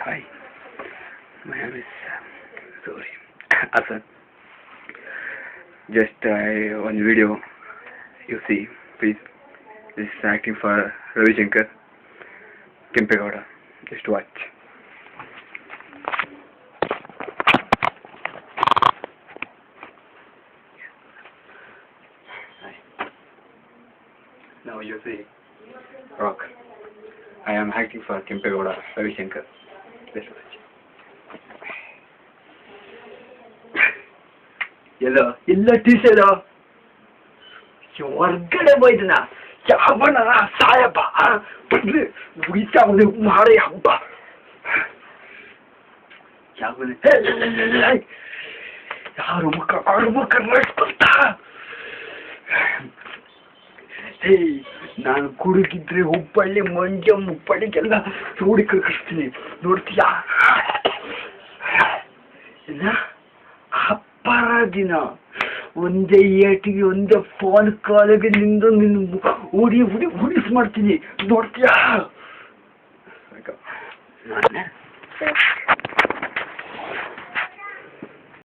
Hi, my name is Asan. Just one video you see, please. This is acting for Ravi Shankar, Kempegowda. Just watch. Hi. Now you see Rock. I am acting for Kempegowda, Ravi Shankar. Just watch. ಎಲ್ಲ teacher ಹೊರ್ಗಡೆ ಹೋಯ್ತನ ಯಾವನ ಸಾಯಪ್ಪ ಬಂದ್ರೆ ಉಳಿತಾ ಒಂದು ಮಾಡಿ ಹಬ್ಬ ಯಾವನ ಯಾರು ಮುಖ ಬರ್ತಾ ನಾನು ಕುಡುಕಿದ್ರೆ ಹುಬ್ಬಳ್ಳಿ ಮಂಡ್ಯ ಮುಪ್ಪಳ್ಳಿಗೆಲ್ಲ ನೋಡಿ ಕಳಿಸ್ತೀನಿ ನೋಡ್ತೀಯಾ ಇಲ್ಲ ಅಪರಾಧಿನ ಒಂದೇ ಏಟಿಗೆ ಒಂದೇ ಫೋನ್ ಕಾಲಿಗೆ ನಿಂದು ನಿನ್ನ ಉಡಿಸ್ ಮಾಡ್ತೀನಿ ನೋಡ್ತೀಯಾ